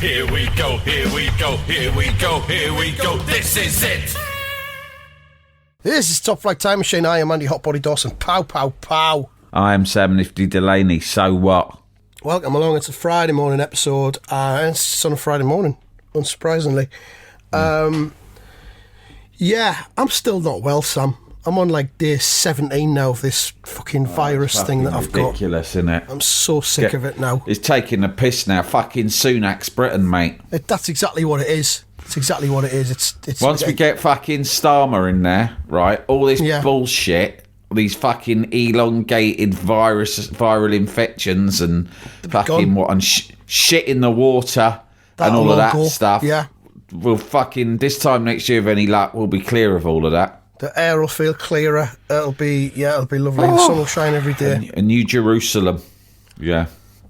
Here we go, here we go, here we go, here we go. This is it. This is Top Flight Time Machine. I am Andy Hotbody Dawson. Pow, pow, pow. I am Sam Nifty Delaney. So what? Welcome along. It's a Friday morning episode. And it's on a Friday morning, unsurprisingly. Yeah, I'm still not well, Sam. I'm on like day 17 now of this fucking virus thing that I've got. Ridiculous, isn't it? I'm so sick of it now. It's taking the piss now. Fucking Sunak's Britain, mate. That's exactly what it is. It's exactly what it is. It's Once we get fucking Starmer in there, right, all this Yeah. bullshit, these fucking elongated viral infections and fucking gone. what, and shit in the water and all That'll of that go. stuff. Yeah. We'll fucking, this time next year, with any luck, we'll be clear of all of that. The air will feel clearer. It'll be lovely. The sun will shine every day. A new Jerusalem. Yeah.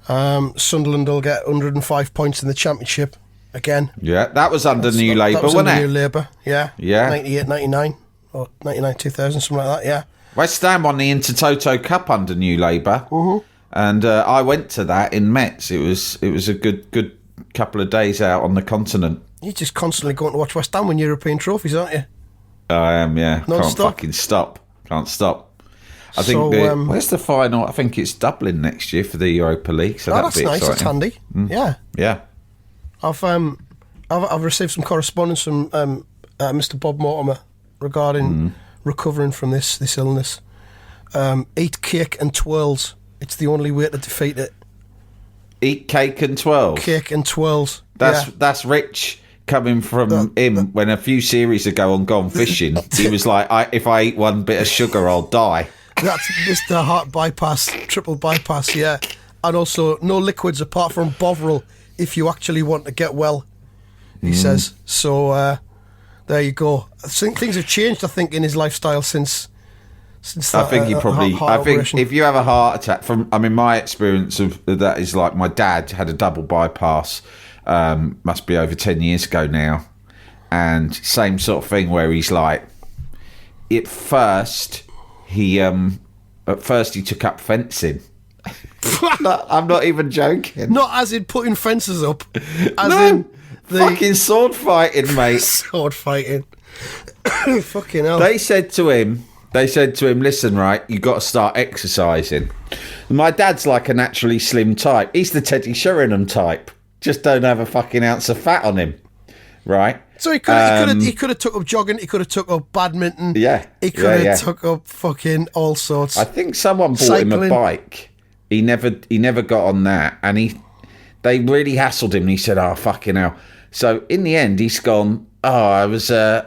Sunderland will get 105 points in the championship again. Yeah, that was under New That Labour, was wasn't under it? New Labour, yeah. Yeah. 98, 99, or 99, 2000, something like that, yeah. West Ham won the Intertoto Cup under New Labour, and I went to that in Metz. It was a good couple of days out on the continent. You're just constantly going to watch West Ham win European trophies, aren't you? I am, yeah. Can't Non-stop? fucking stop. Can't stop. I So, think where's the final? I think it's Dublin next year for the Europa League. So Oh, that'd that's be nice. That's exciting. handy. Yeah, Yeah. I've received some correspondence from Mr. Bob Mortimer regarding recovering from this illness. Eat cake and twirls. It's the only way to defeat it. Eat cake and 12. Cake and twirls. That's rich coming from him. When a few series ago on Gone Fishing, he was like, if I eat one bit of sugar, I'll die. That's Mr. Heart Bypass, triple bypass, yeah. And also, no liquids apart from Bovril if you actually want to get well, he says. So, there you go. I think things have changed, I think, in his lifestyle since that, I think he probably. heart I think operation. if you have a heart attack, my experience of that is like my dad had a double bypass. Must be over 10 years ago now, and same sort of thing where he's like, at first he took up fencing. I'm not even joking. Not as in putting fences up, as No, in the fucking sword fighting, mate. sword fighting. Fucking hell. They said to him, listen, right, you got to start exercising. My dad's like a naturally slim type. He's the Teddy Sheringham type. Just don't have a fucking ounce of fat on him, right? So he could have took up jogging, he could have took up badminton, Yeah, he could yeah. have took up fucking all sorts. I think someone bought him a Cycling. bike. He never got on that, and they really hassled him. And he said, "Oh fucking hell!" So in the end, he's gone. Oh,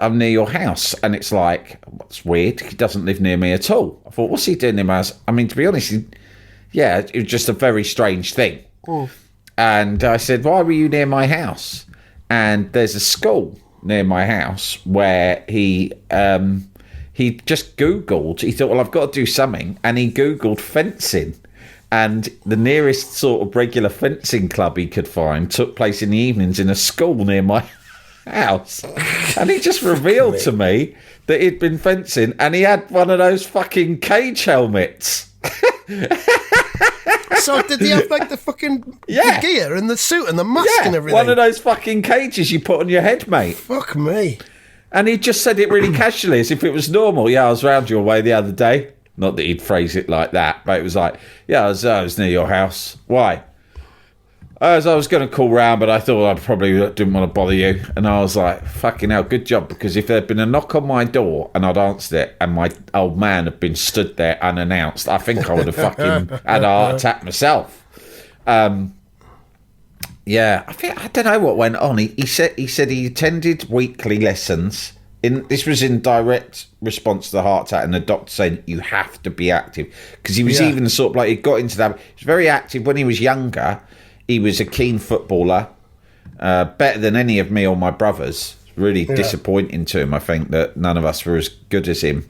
I'm near your house, and it's like, what's weird? He doesn't live near me at all. I thought, what's he doing in my house? I mean, to be honest, it was just a very strange thing. And I said, why were you near my house? And there's a school near my house where he just Googled. He thought, well, I've got to do something. And he Googled fencing. And the nearest sort of regular fencing club he could find took place in the evenings in a school near my house. And he just revealed to me that he'd been fencing and he had one of those fucking cage helmets. So did he have like the fucking Yeah. the gear and the suit and the mask and everything? One of those fucking cages you put on your head, mate. Fuck me. And he just said it really casually, as if it was normal. Yeah, I was round your way the other day. Not that he'd phrase it like that, but it was like, yeah, I was near your house. Why? As I was going to call round, but I thought I probably didn't want to bother you. And I was like, fucking hell, good job. Because if there'd been a knock on my door and I'd answered it and my old man had been stood there unannounced, I think I would have fucking had a heart attack myself. Yeah, I don't know what went on. He said he attended weekly lessons. This was in direct response to the heart attack, and the doctor saying you have to be active, because he was even sort of like, he got into that. He was very active when he was younger. He was a keen footballer, better than any of me or my brothers. Really disappointing to him, I think, that none of us were as good as him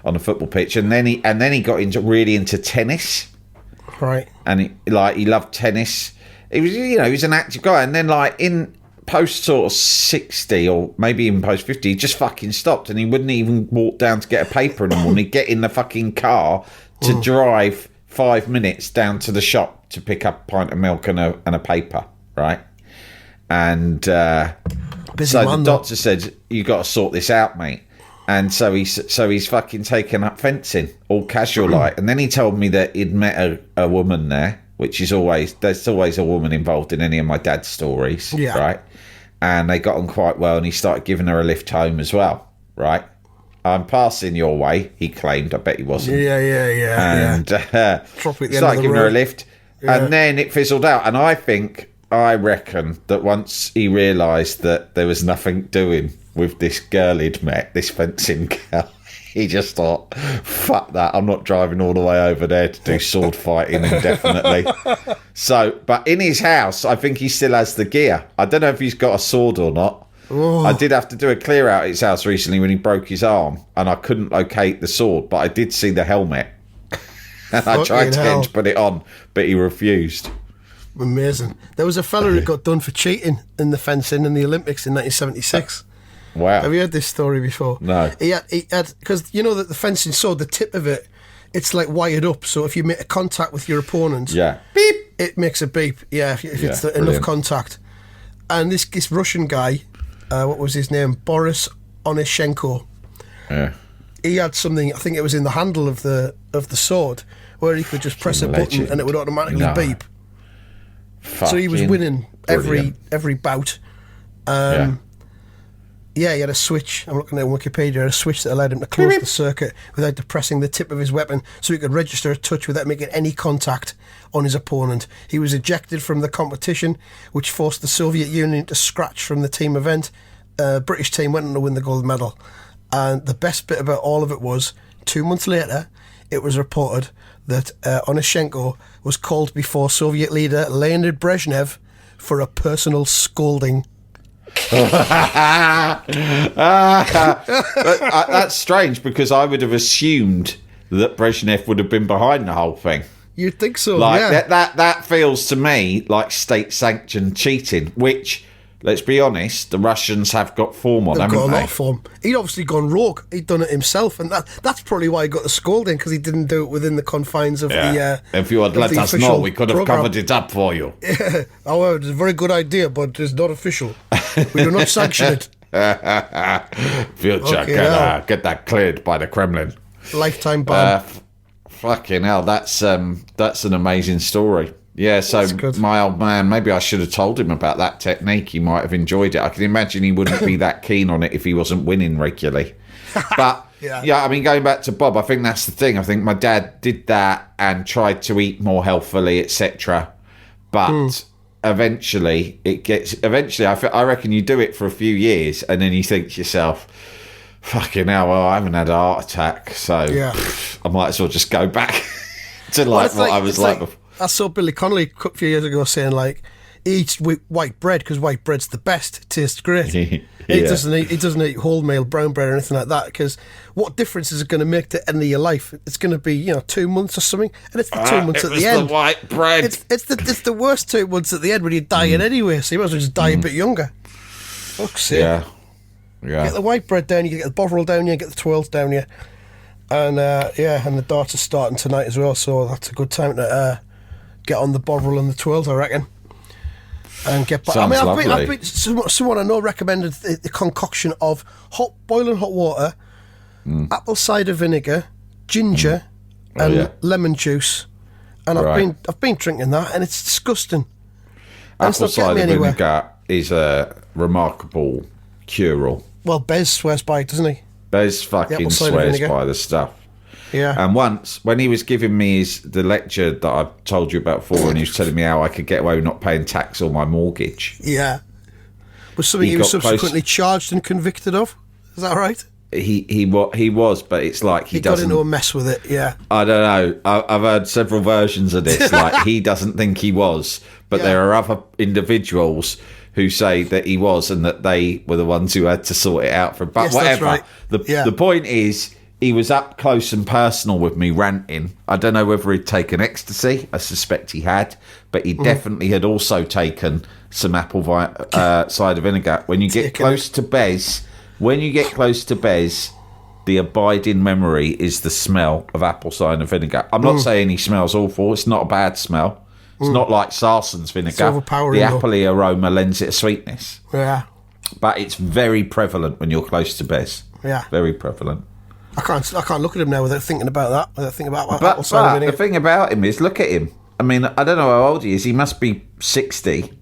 on the football pitch. And then he got really into tennis. Right. And he loved tennis. He was an active guy. And then like in post sort of 60 or maybe even post 50, he just fucking stopped, and he wouldn't even walk down to get a paper in the morning. He'd get in the fucking car to drive 5 minutes down to the shop to pick up a pint of milk and a paper, right? And Busy so man, the though. doctor said, "You got to sort this out, mate." And so he's fucking taken up fencing, all casual like. And then he told me that he'd met a woman there, which is there's always a woman involved in any of my dad's stories, Yeah. right? And they got on quite well, and he started giving her a lift home as well, right? "I'm passing your way," he claimed. I bet he wasn't. Yeah. And Drop it at the end of started the giving her a road. lift, Yeah. and then it fizzled out. And I reckon that once he realised that there was nothing doing with this girl he'd met, this fencing girl, he just thought, "Fuck that! I'm not driving all the way over there to do sword fighting indefinitely." So, but in his house, I think he still has the gear. I don't know if he's got a sword or not. Oh. I did have to do a clear out at his house recently when he broke his arm, and I couldn't locate the sword, but I did see the helmet. And I tried to get him to put it on, but he refused. Amazing. There was a fella who got done for cheating in the fencing in the Olympics in 1976. Wow. Have you heard this story before? No. He had because you know that the fencing sword, the tip of it, it's like wired up. So if you make a contact with your opponent, Yeah. Beep. it makes a beep. Yeah, if it's enough brilliant. contact. And this Russian guy, what was his name? Boris Onishenko. Yeah. He had something. I think it was in the handle of the sword where he could just press a button Legend. and it would automatically No. beep. So he was Fucking winning brilliant. every bout. Yeah. Yeah, he had a switch. I'm looking at Wikipedia. He had a switch that allowed him to close the circuit without depressing the tip of his weapon, so he could register a touch without making any contact on his opponent. He was ejected from the competition, which forced the Soviet Union to scratch from the team event. British team went on to win the gold medal. And the best bit about all of it was, 2 months later, it was reported that Onishenko was called before Soviet leader Leonid Brezhnev for a personal scolding. That's strange because I would have assumed that Brezhnev would have been behind the whole thing. You'd think so, Like yeah. that feels to me like state-sanctioned cheating, which, let's be honest, the Russians have got form on, They've haven't got a they? lot of form. He'd obviously gone rogue. He'd done it himself, and that's probably why he got the scolding, because he didn't do it within the confines of the. If you had of let the us know, official we could have programme. covered it up for you. However, it's a very good idea, but it's not official. We do not sanction it. Future, Okay, now. get that cleared by the Kremlin. Lifetime ban. Fucking hell, that's an amazing story. Yeah, so good. my old man, maybe I should have told him about that technique. He might have enjoyed it. I can imagine he wouldn't be that keen on it if he wasn't winning regularly. But yeah, I mean, going back to Bob, I think that's the thing. I think my dad did that and tried to eat more healthily, etc. But eventually, I reckon you do it for a few years and then you think to yourself, fucking hell, well, I haven't had a heart attack, so Yeah. I might as well just go back to like It's what I was it's like before. I saw Billy Connolly a few years ago saying, like, he eats white bread because white bread's the best. It tastes great. He doesn't eat wholemeal brown bread or anything like that, because what difference is it going to make to the end of your life? It's going to be 2 months or something, and it's the 2 months it at was the end. the white bread. It's the worst 2 months at the end when you're dying anyway, so you might as well just die a bit younger. Fuck's sake. Yeah. Get the white bread down, you get the Bovril down, you get the twirls down, you. And and the darts are starting tonight as well, so that's a good time to get on the Bovril and the twirls, I reckon. And get back. Sounds I've lovely. been someone I know recommended the concoction of boiling hot water, apple cider vinegar, ginger, and lemon juice. And Right. I've been drinking that, and it's disgusting. And it's Apple not getting me cider anywhere. vinegar is a remarkable cure-all. Well, Bez swears by it, doesn't he? Bez fucking apple cider swears vinegar. by the stuff. Yeah. And once, when he was giving me the lecture that I've told you about before, and he was telling me how I could get away with not paying tax on my mortgage, Yeah. Was something He he was got close- subsequently charged and convicted of? Is that right? he was, but it's like he He got doesn't. into a mess with it, yeah. I don't know. I've heard several versions of this. Like he doesn't think he was, but Yeah. there are other individuals who say that he was, and that they were the ones who had to sort it out for. But Yes, that's whatever. right. Yeah. The point is, he was up close and personal with me ranting. I don't know whether he'd taken ecstasy. I suspect he had, but he definitely had also taken some apple cider vinegar. When you get close to Bez, the abiding memory is the smell of apple cider vinegar. I'm not saying he smells awful. It's not a bad smell. It's not like Sarson's vinegar. overpowering, The though. appley aroma lends it a sweetness. Yeah. But it's very prevalent when you're close to Bez. Yeah. Very prevalent. I can't look at him now without thinking about that. Without thinking about apple But cider the vinegar. thing about him is, look at him. I mean, I don't know how old he is. He must be 60.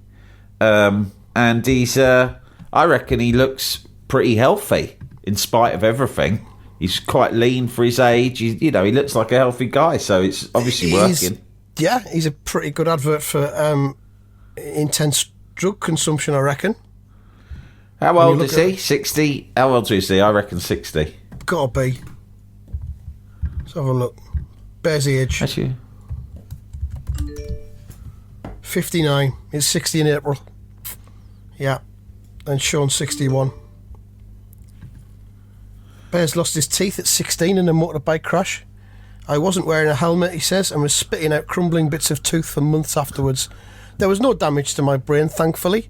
And he's, I reckon he looks pretty healthy in spite of everything. He's quite lean for his age. He looks like a healthy guy, so it's obviously working. Yeah, he's a pretty good advert for intense drug consumption, I reckon. How When you old look is he? 60? How old is he? I reckon 60. Gotta be. Let's have a look. Bears age. Actually, 59. He's 60 in April. Yeah. And Sean's 61. Bears lost his teeth at 16 in a motorbike crash. I wasn't wearing a helmet, he says, and was spitting out crumbling bits of tooth for months afterwards. There was no damage to my brain, thankfully,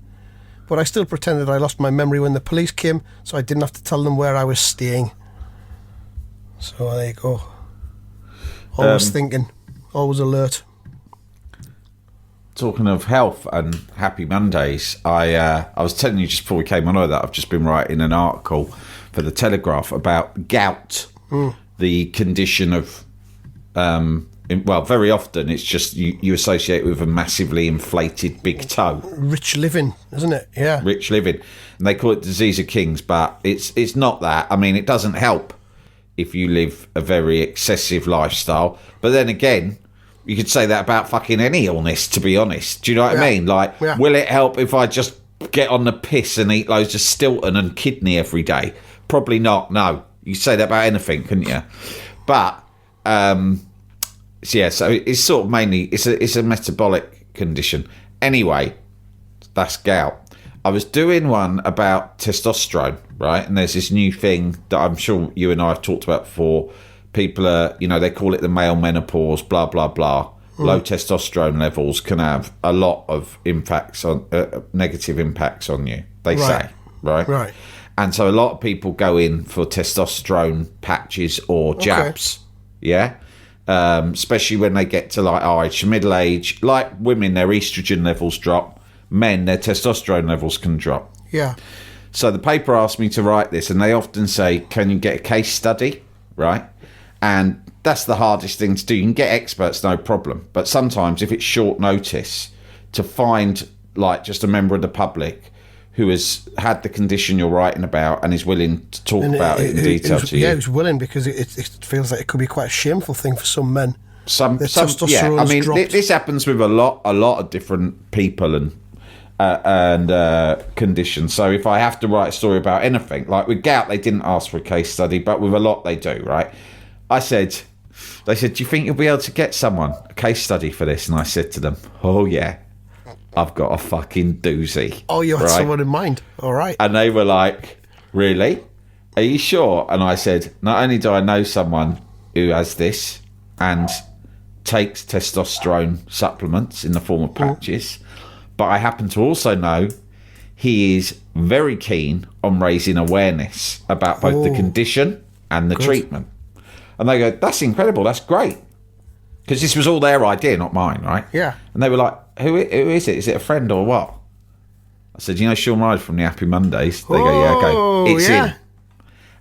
but I still pretended I lost my memory when the police came, so I didn't have to tell them where I was staying. So there you go. Always thinking, always alert. talking of health and happy Mondays, I was telling you just before we came on over that I've just been writing an article for the Telegraph about gout, the condition of, very often it's just you associate it with a massively inflated big toe. Rich living, isn't it? Yeah. Rich living. And they call it disease of kings, but it's not that. I mean, it doesn't help if you live a very excessive lifestyle. But then again, you could say that about fucking any illness, to be honest. Do you know what I mean? Like, will it help if I just get on the piss and eat loads of Stilton and kidney every day? Probably not, no. You could say that about anything, couldn't you? But, so it's sort of mainly, it's a metabolic condition. Anyway, that's gout. I was doing one about testosterone, right? And there's this new thing that I'm sure you and I have talked about before. People are, they call it the male menopause, blah, blah, blah. Low testosterone levels can have a lot of impacts on, negative impacts on you, they say, right? Right. And so a lot of people go in for testosterone patches or jabs, especially when they get to like our age, middle age. Like women, their estrogen levels drop. Men, their testosterone levels can drop. Yeah. So the paper asked me to write this, and they often say, can you get a case study, right? And that's the hardest thing to do. You can get experts, no problem. But sometimes if it's short notice, to find like just a member of the public who has had the condition you're writing about and is willing to talk about it in detail to you. Yeah, who's willing, because it feels like it could be quite a shameful thing for some men. I mean, this happens with a lot of different people and conditions. So if I have to write a story about anything, like with gout, they didn't ask for a case study, but with a lot they do, right? They said, do you think you'll be able to get someone a case study for this? And I said to them, oh yeah, I've got a fucking doozy. Oh, you had someone in mind. All right. And they were like, really? Are you sure? And I said, not only do I know someone who has this and takes testosterone supplements in the form of patches, but I happen to also know he is very keen on raising awareness about both the condition and the treatment. And they go, that's incredible, that's great. Because this was all their idea, not mine, right? Yeah. And they were like, who is it? Is it a friend or what? I said, Sean Ryder from the Happy Mondays? They go, yeah, okay. It's him.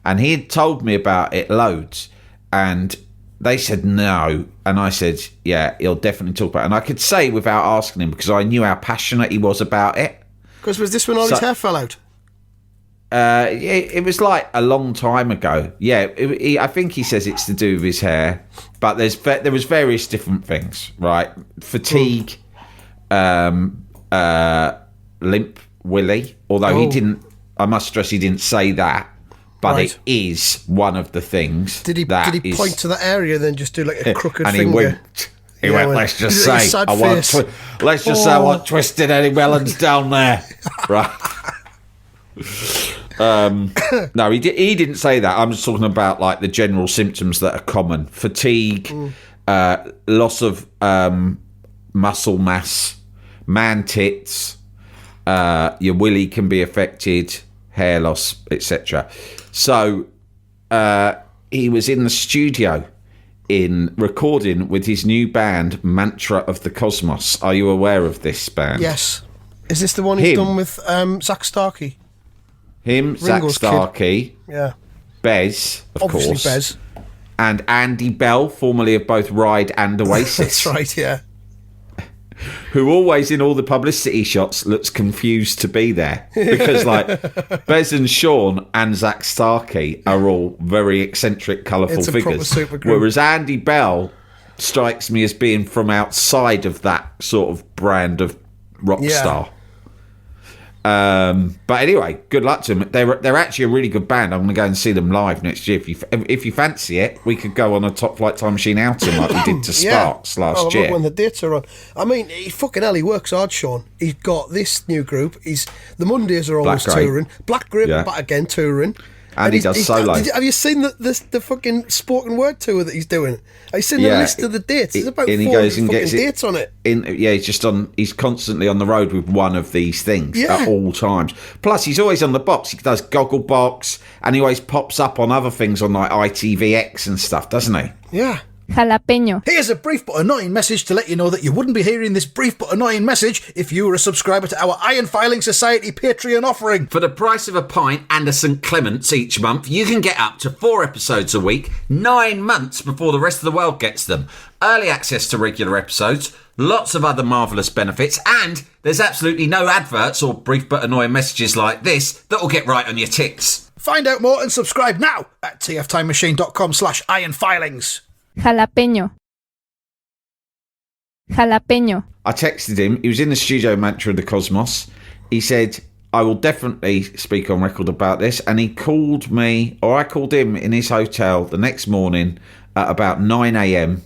And he had told me about it loads. And they said no. And I said, yeah, he'll definitely talk about it. And I could say without asking him, because I knew how passionate he was about it. Because was this when all his hair fell out? It was like a long time ago. Yeah, I think he says it's to do with his hair, but there was various different things, right? Fatigue, limp willy. Although he didn't, I must stress, he didn't say that, but it is one of the things. Did he point to that area, then just do like a crooked and finger? He winked. He went, let's just say I want twisted Eddie Wellens down there, right? No, he didn't say that. I'm just talking about like the general symptoms that are common: fatigue, loss of muscle mass, man tits, your willy can be affected, hair loss, etc. So he was in the studio in recording with his new band, Mantra of the Cosmos. Are you aware of this band? Yes. Is this the one he's Him. done with Zach Starkey? Him, Zach Ringo's kid. Starkey, Yeah. Bez, of Obviously course, Bez. and Andy Bell, formerly of both Ride and Oasis. That's right, yeah. Who always in all the publicity shots looks confused to be there because like Bez and Sean and Zach Starkey are all very eccentric, colourful It's a proper figures, supergroup. whereas Andy Bell strikes me as being from outside of that sort of brand of rock Yeah. star. But anyway, good luck to them. They're actually a really good band. I'm going to go and see them live next year. If you fancy it, we could go on a Top Flight Time Machine outing like we did to Sparks last year. When the dates are on. I mean, fucking hell, he works hard, Sean. He's got this new group. The Mondays are always Black Grape. touring. Black Grape Yeah. back again touring. And he does solo. Have you seen the fucking spoken word tour that he's doing? Have you seen the Yeah. list of the dates? There's about And he 400 goes and fucking gets it- dates on it. He's constantly on the road with one of these things Yeah. at all times. Plus, he's always on the box. He does Gogglebox, and he always pops up on other things on like ITVX and stuff, doesn't he? Yeah. Jalapeño. Here's a brief but annoying message to let you know that you wouldn't be hearing this brief but annoying message if you were a subscriber to our Iron Filing Society Patreon offering. For the price of a pint and a St. Clement's each month, you can get up to 4 episodes a week, 9 months before the rest of the world gets them. Early access to regular episodes, lots of other marvellous benefits, and there's absolutely no adverts or brief but annoying messages like this that will get right on your tits. Find out more and subscribe now at tftimemachine.com/ironfilings. Jalapeño. Jalapeño. I texted him. He was in the studio, Mantra of the Cosmos. He said, I will definitely speak on record about this. And he called me, or I called him in his hotel the next morning at about 9 a.m.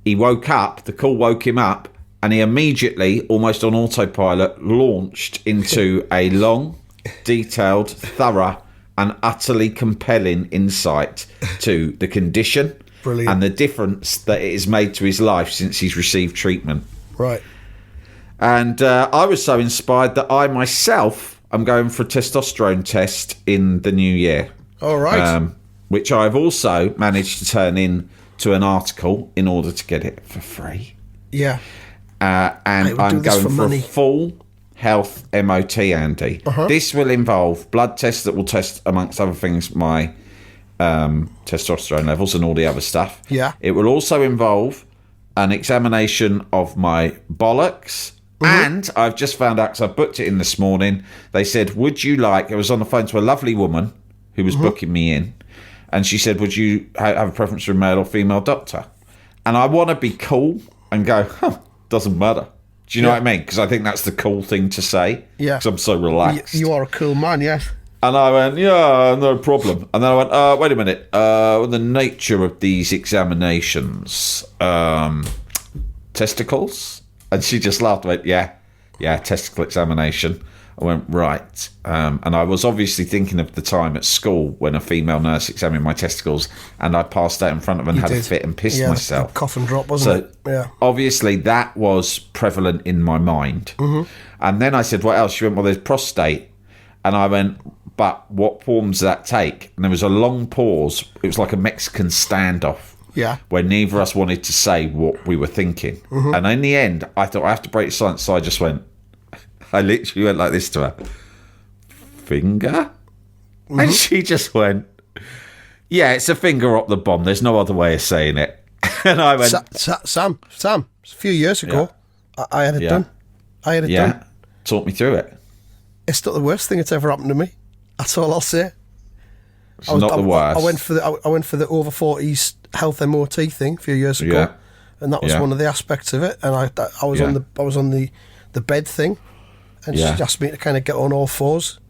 He woke up, the call woke him up, and he immediately, almost on autopilot, launched into a long, detailed, thorough, and utterly compelling insight to the condition. Brilliant. And the difference that it has made to his life since he's received treatment. Right. And I was so inspired that I myself am going for a testosterone test in the new year. All right. Which I've also managed to turn into an article in order to get it for free. Yeah. And would do I'm this going for for money. a full health MOT, Andy. This will involve blood tests that will test, amongst other things, my testosterone levels and all the other stuff. Yeah. It will also involve an examination of my bollocks. And I've just found out, because I booked it in this morning, they said, would you like, I was on the phone to a lovely woman who was booking me in, and she said, would you have a preference for a male or female doctor? And I want to be cool and go, doesn't matter. Do you know what I mean? Because I think that's the cool thing to say. Yeah. Because I'm so relaxed. You are a cool man, yes. And I went, yeah, no problem. And then I went, wait a minute. The nature of these examinations, testicles? And she just laughed and went, yeah, testicle examination. I went, right. And I was obviously thinking of the time at school when a female nurse examined my testicles and I passed out in front of her and had a fit and pissed myself. Cough and drop, wasn't it? Yeah. Obviously that was prevalent in my mind. And then I said, what else? She went, well, there's prostate. And I went, but what form does that take? And there was a long pause. It was like a Mexican standoff. Yeah. Where neither of us wanted to say what we were thinking. And in the end, I thought, I have to break the silence. So I just went, I literally went like this to her. Finger? And she just went, yeah, it's a finger up the bomb. There's no other way of saying it. And I went, Sam, a few years ago, I had it done. I had it done. Talk me through it. It's not the worst thing that's ever happened to me. That's all I'll say. It's not the worst. I went for the over 40s health MOT thing a few years ago, Yeah. and that was Yeah. one of the aspects of it. And I was on the bed thing, and she asked me to kind of get on all fours.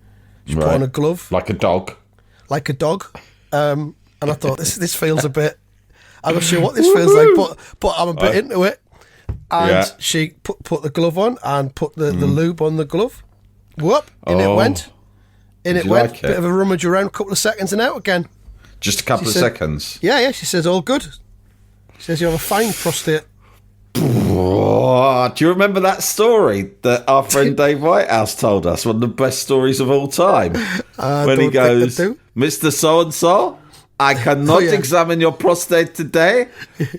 She put on a glove Like a dog. like a dog, and I thought this feels a bit. I'm not sure what this feels like, but I'm a bit into it. And she put the glove on and put the lube on the glove. Whoop! In it went. In it you went. like Bit it? of a rummage around, couple of seconds, and out again. Just a couple She of said- seconds. Yeah. She says all good. She says you have a fine prostate. Oh, do you remember that story that our friend Dave Whitehouse told us? One of the best stories of all time. When he don't think I goes, do. Mr. So-and-so, I cannot examine your prostate today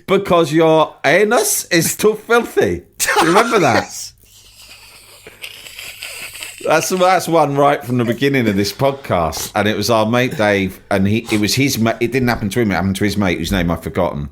because your anus is too filthy. Remember that? That's one right from the beginning of this podcast, and it was our mate Dave, and it was his mate. It didn't happen to him; it happened to his mate, whose name I've forgotten.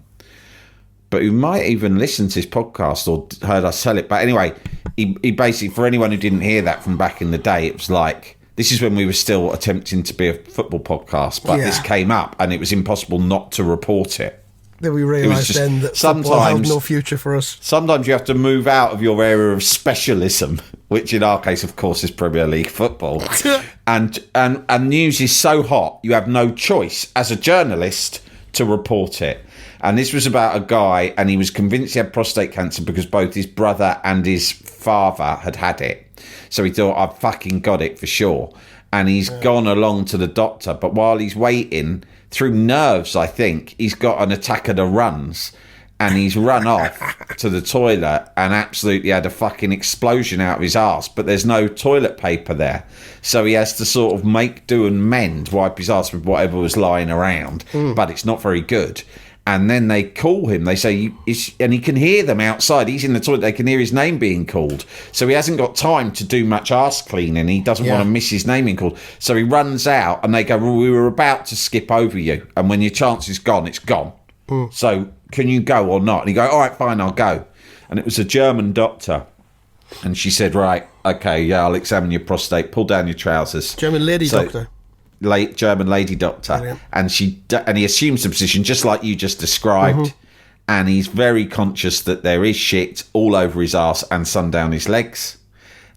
But who might even listen to this podcast or heard us tell it. But anyway, he basically, for anyone who didn't hear that from back in the day, it was like, this is when we were still attempting to be a football podcast, but this came up and it was impossible not to report it. Then we realised then that football held no future for us. Sometimes you have to move out of your area of specialism, which in our case, of course, is Premier League football. and news is so hot, you have no choice as a journalist to report it. And this was about a guy, and he was convinced he had prostate cancer because both his brother and his father had it. So he thought, I've fucking got it for sure. And he's gone along to the doctor. But while he's waiting, through nerves, I think, he's got an attack of the runs. And he's run off to the toilet and absolutely had a fucking explosion out of his arse. But there's no toilet paper there. So he has to sort of make do and mend, wipe his arse with whatever was lying around. But it's not very good. And then they call him. They say, and he can hear them outside. He's in the toilet. They can hear his name being called. So he hasn't got time to do much arse cleaning. He doesn't want to miss his name being called. So he runs out and they go, well, we were about to skip over you. And when your chance is gone, it's gone. So can you go or not? And he go, all right, fine, I'll go. And it was a German doctor. And she said, right, okay, yeah, I'll examine your prostate. Pull down your trousers. German lady doctor. German lady doctor. Brilliant. And he assumes the position just like you just described, and he's very conscious that there is shit all over his arse and some down his legs,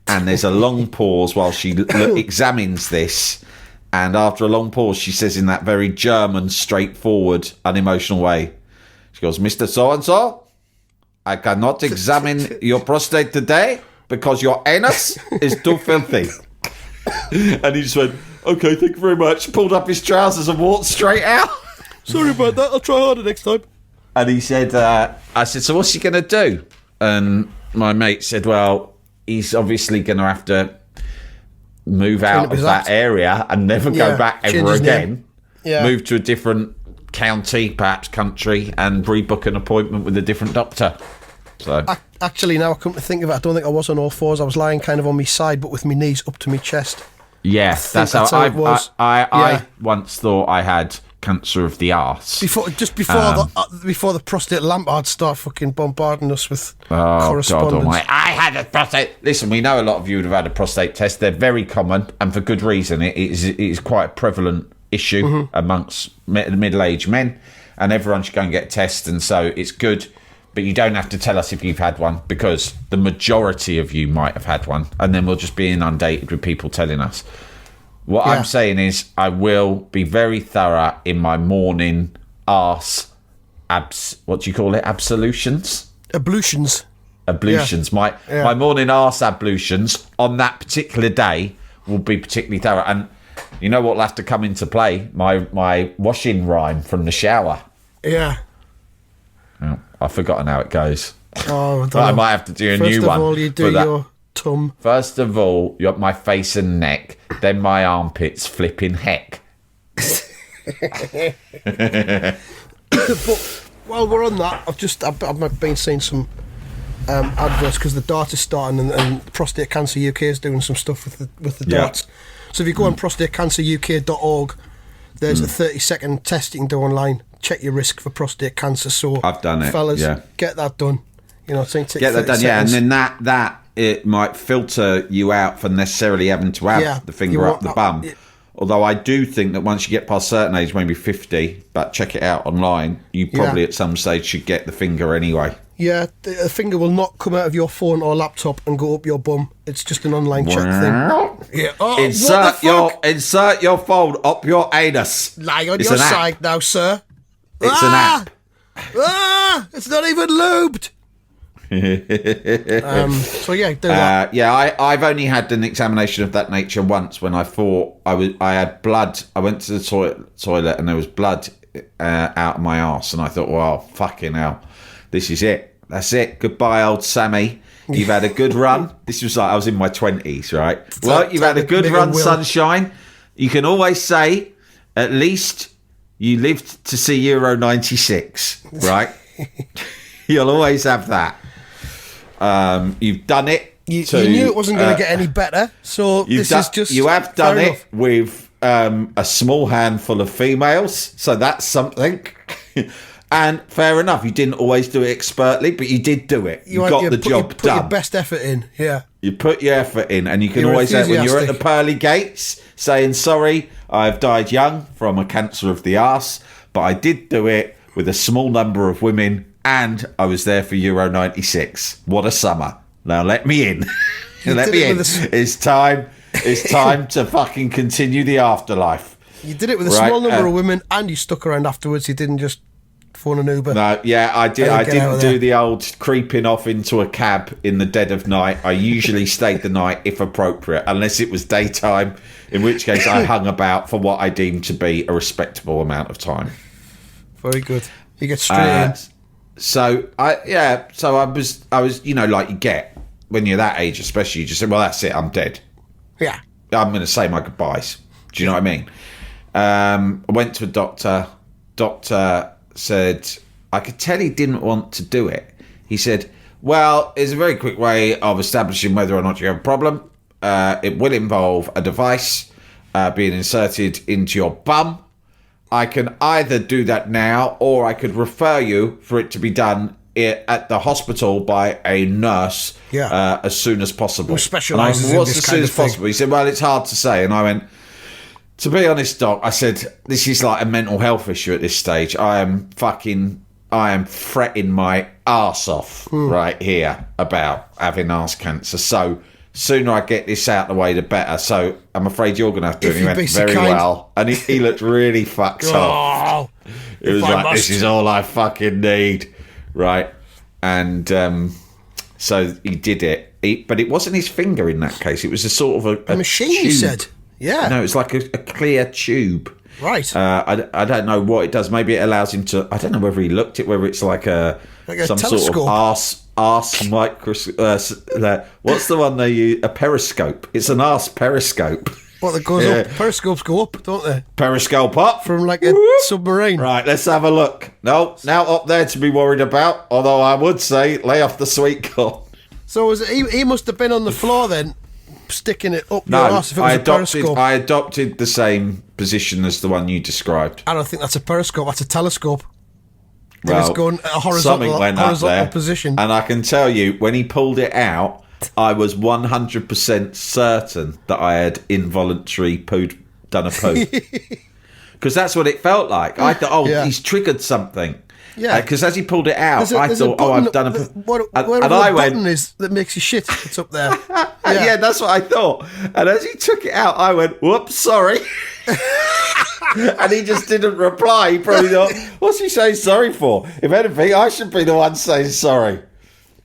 and there's a long pause while she examines this, and after a long pause she says in that very German, straightforward, unemotional way, she goes, Mr. So-and-so, I cannot examine your prostate today because your anus is too filthy. And he just went, okay, thank you very much. Pulled up his trousers and walked straight out. Sorry about that. I'll try harder next time. And he said, I said, so what's he going to do? And my mate said, well, he's obviously going to have to move out of that area and never go back ever again. Move to a different county, perhaps country, and rebook an appointment with a different doctor. So actually, now I come to think of it, I don't think I was on all fours. I was lying kind of on my side, but with my knees up to my chest. Yeah, that's how it was. I once thought I had cancer of the arse. Before the prostate Lampards start fucking bombarding us with correspondence. God, I had a prostate. Listen, we know a lot of you would have had a prostate test. They're very common, and for good reason. It is quite a prevalent issue amongst middle-aged men, and everyone should go and get a test, and so it's good. But you don't have to tell us if you've had one, because the majority of you might have had one, and then we'll just be inundated with people telling us. What I'm saying is I will be very thorough in my morning arse what do you call it? Ablutions? Ablutions. My morning arse ablutions on that particular day will be particularly thorough. And you know what will have to come into play? My washing rhyme from the shower. Yeah. Oh, I've forgotten how it goes. Oh, but I might have to do a new one. First of all, you do your tum. First of all, you got my face and neck, then my armpits, flipping heck. But while we're on that, I've been seeing some adverts because the dart is starting, and Prostate Cancer UK is doing some stuff with the darts. So if you go on prostatecanceruk.org, there's a 30-second test you can do online. Check your risk for prostate cancer. So I've done it, fellas. Get that done. You know, take get that done. seconds. And then that it might filter you out for necessarily having to have the finger up the bum. Although I do think that once you get past a certain age, maybe 50, but check it out online, you probably at some stage should get the finger anyway. Yeah, the finger will not come out of your phone or laptop and go up your bum. It's just an online check thing. Yeah. Oh, insert your phone up your anus. Lie on your side now, sir. It's an app. It's not even lubed. So do that. I've only had an examination of that nature once when I thought I had blood. I went to the toilet and there was blood out of my arse, and I thought, well, fucking hell, this is it. That's it. Goodbye, old Sammy. You've had a good run. This was like I was in my 20s, right? Well, you've had a good run, sunshine. You can always say, at least You lived to see Euro 96, right? You'll always have that. You've done it. You knew it wasn't going to get any better, so this is just... You have done fair it enough. with a small handful of females, so that's something. And fair enough, you didn't always do it expertly, but you did do it. You got the job put done. your best effort in, yeah. You put your effort in, and you can You're always say, when you're at the enthusiastic. pearly gates, saying, sorry, I've died young from a cancer of the arse, but I did do it with a small number of women, and I was there for Euro 96. What a summer. Now let me in. Let did me it in. with It's time to fucking continue the afterlife. You did it with a Right, small number of women, and you stuck around afterwards. You didn't just phone an Uber. No, yeah, I did. How I did you get out didn't of do there? the old creeping off into a cab in the dead of night. I usually stayed the night if appropriate, unless it was daytime, in which case I hung about for what I deemed to be a respectable amount of time. Very good. You get straight in. So I was, you know, like you get when you're that age, especially, you just say, well, that's it, I'm dead. Yeah. I'm going to say my goodbyes. Do you know what I mean? I went to a doctor. Doctor said, I could tell he didn't want to do it. He said, well, it's a very quick way of establishing whether or not you have a problem. It will involve a device being inserted into your bum. I can either do that now, or I could refer you for it to be done at the hospital by a nurse as soon as possible. Who specialises And I in went, what's this as kind soon of as thing? possible? He said, well, it's hard to say. And I went, to be honest, Doc, I said, this is like a mental health issue at this stage. I am fretting my arse off right here about having arse cancer. So sooner I get this out the way, the better. So I'm afraid you're going to have to do it. If He you went be so very kind. well. And he looked really fucked off. Oh, It was I like, this must. is all I fucking need. Right. And so he did it. But it wasn't his finger in that case. It was a sort of a machine, you tube. said? Yeah. No, it's like a clear tube. Right. I don't know what it does. Maybe it allows him to. I don't know whether he looked at whether it's like a some sort of telescope. arse microscope. What's the one they use? A periscope. It's an arse periscope. What, that goes up? Periscopes go up, don't they? Periscope up From like a submarine. Right, let's have a look. No, now up there to be worried about. Although I would say lay off the sweet corn. So was it, he must have been on the floor then, sticking it up No, your arse if it was a periscope. I adopted the same position as the one you described. I don't think that's a periscope, that's a telescope. It Well, was going a something horizontal, went up there, position. and I can tell you, when he pulled it out, I was 100% certain that I had involuntary done a poo, because that's what it felt like. I thought, Yeah. he's triggered something. Yeah. Because as he pulled it out, I There's a thought, button, I've done a poo. Wherever and the I button went, is that makes you shit, it's up there. yeah, that's what I thought. And as he took it out, I went, whoops, sorry. And he just didn't reply. He probably thought, what's he saying sorry for? If anything, I should be the one saying sorry.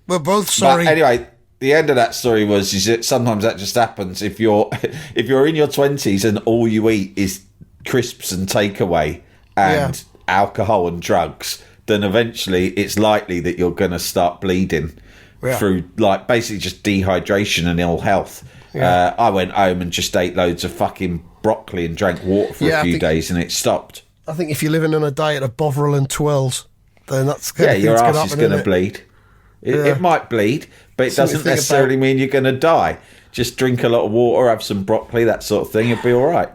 We're both sorry. But anyway, the end of that story is that sometimes that just happens if you're in your 20s and all you eat is crisps and takeaway and alcohol and drugs, then eventually it's likely that you're going to start bleeding through, like, basically just dehydration and ill health. I went home and just ate loads of fucking broccoli and drank water for a few days, and it stopped. I think if you're living on a diet of Bovril and twirls, then that's going to your happen, ass is going to isn't it? bleed. It might bleed, but it Something to doesn't think necessarily about. mean you're going to die. Just drink a lot of water, have some broccoli, that sort of thing. You'll be all right.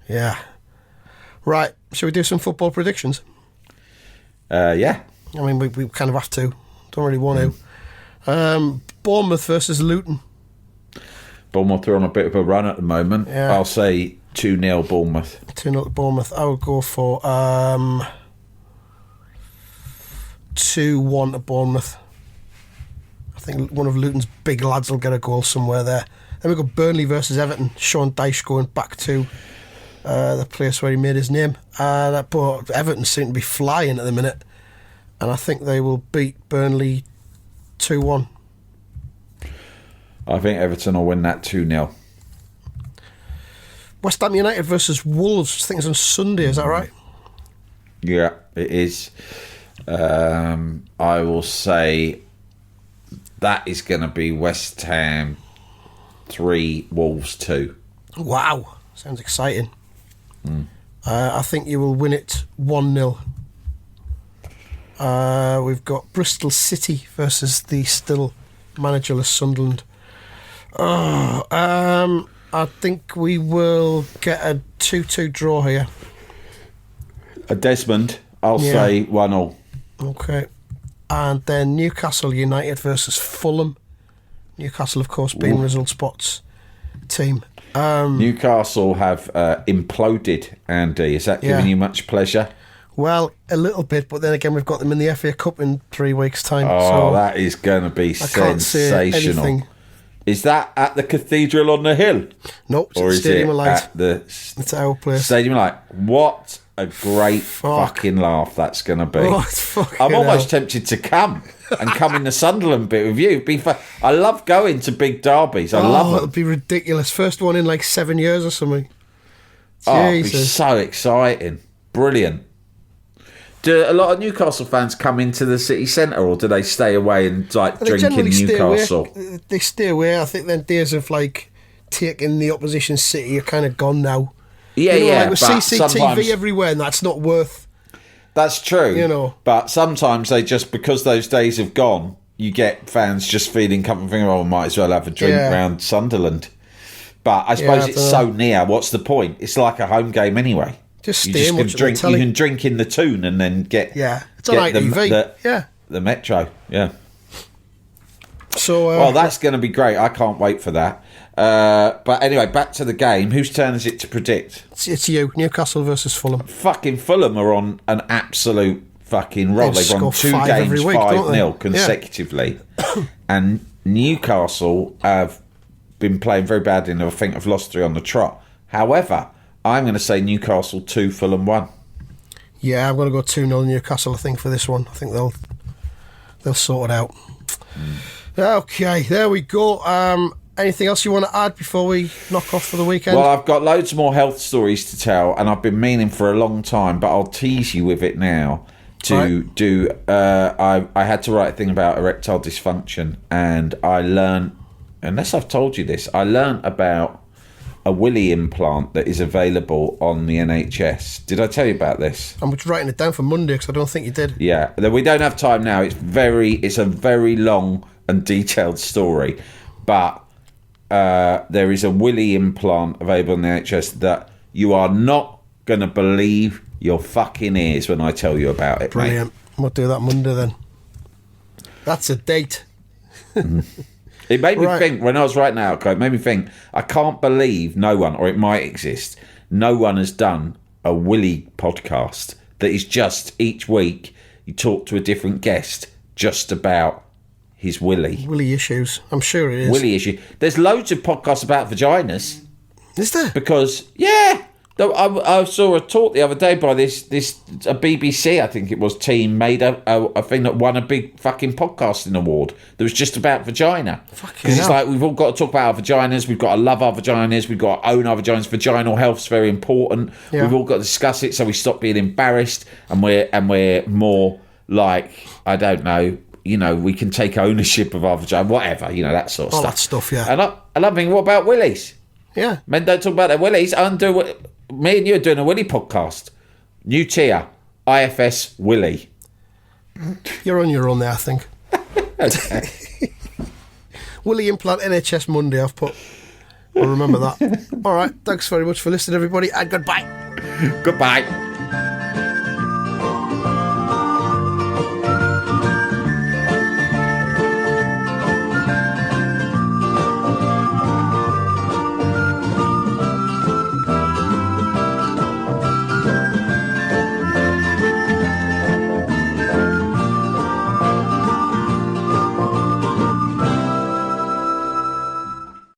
Yeah. Right. Shall we do some football predictions? Yeah. I mean, we kind of have to. Don't really want to. Bournemouth versus Luton. Bournemouth are on a bit of a run at the moment. Yeah. I'll say 2-0 Bournemouth. 2-0 to Bournemouth. I would go for 2-1 to Bournemouth. I think one of Luton's big lads will get a goal somewhere there. Then we've got Burnley versus Everton. Sean Dyche going back to the place where he made his name. But Everton seem to be flying at the minute. And I think they will beat Burnley 2-1. I think Everton will win that 2-0. West Ham United versus Wolves. I think it's on Sunday, is that right? Yeah, it is. I will say that is going to be West Ham 3, Wolves 2. Wow. Sounds exciting. I think you will win it 1-0. We've got Bristol City versus the still managerless Sunderland. I think we will get a 2-2 draw here. A Desmond, I'll say 1-0. Okay. And then Newcastle United versus Fulham. Newcastle, of course, being Result Spot's team. Newcastle have imploded, Andy. Is that giving you much pleasure? Well, a little bit, but then again, we've got them in the FA Cup in 3 weeks' time. Oh, so that is going to be I can't say sensational. anything. Is that at the Cathedral on the Hill? Nope, Or it's is Stadium it of Light. at the It's our place. Stadium of Light? What a great fucking laugh that's going to be. Oh, it's fucking I'm almost hell. tempted to come in the Sunderland bit with you. It'd be fun. I love going to big derbies. I love It'll them. be ridiculous. First one in like 7 years or something. Oh, it'd be Jesus. so exciting. Brilliant. Do a lot of Newcastle fans come into the city centre, or do they stay away and like They drink in generally Newcastle? Stay away. They stay away. I think then days of like taking the opposition city are kind of gone now. Yeah, You know, yeah. like with but CCTV sometimes- everywhere, and that's not worth. That's true. You know. But sometimes they just, because those days have gone, you get fans just feeling comforting, oh, might as well have a drink Yeah. round Sunderland. But I suppose I it's dunno. so near. What's the point? It's like a home game anyway. Just You stay and can watch the drink. You telly. can drink in the Toon and then get It's on get ITV. Yeah. the Metro. Yeah. So Well, that's going to be great. I can't wait for that. But anyway, back to the game. Whose turn is it to predict? it's you, Newcastle versus Fulham. Fucking Fulham are on an absolute fucking roll. They They've won score 2 5 games every week, don't they? 5-0 Yeah. consecutively. And Newcastle have been playing very badly and I think have lost 3 on the trot. However, I'm going to say Newcastle 2, Fulham 1. Yeah, I'm going to go 2-0 Newcastle, I think, for this one. I think they'll sort it out. Okay, there we go. Anything else you want to add before we knock off for the weekend? Well, I've got loads more health stories to tell, and I've been meaning for a long time, but I'll tease you with it now. I had to write a thing about erectile dysfunction, and I learned, unless I've told you this, I learned about a willy implant that is available on the NHS. Did I tell you about this? I'm just writing it down for Monday because I don't think you did. Yeah, we don't have time now. It's a very long and detailed story, but there is a willy implant available on the NHS that you are not going to believe your fucking ears when I tell you about it, mate. Brilliant. We'll do that Monday then. That's a date. It made me Right. think, when I was writing out, it made me think, I can't believe no one, or it might exist, no one has done a Willy podcast that is just, each week, you talk to a different guest just about his Willy. Willy issues. I'm sure it is. Willy issue. There's loads of podcasts about vaginas, Is there? because, yeah, I saw a talk the other day by this a BBC, I think it was, team made a thing that won a big fucking podcasting award that was just about vagina. Because it's hell. like, we've all got to talk about our vaginas, we've got to love our vaginas, we've got to own our vaginas. Vaginal health's very important. Yeah. We've all got to discuss it so we stop being embarrassed and we're more like, I don't know, you know, we can take ownership of our vagina, whatever, you know, that sort of All stuff. that stuff, yeah. And I'm thinking, what about willies? Yeah. Men don't talk about their willies. Me and you are doing a Willy podcast. New tier, IFS Willy. You're on your own there, I think. Willy implant NHS Monday, I've put. I'll remember that. All right. Thanks very much for listening, everybody, and goodbye. Goodbye.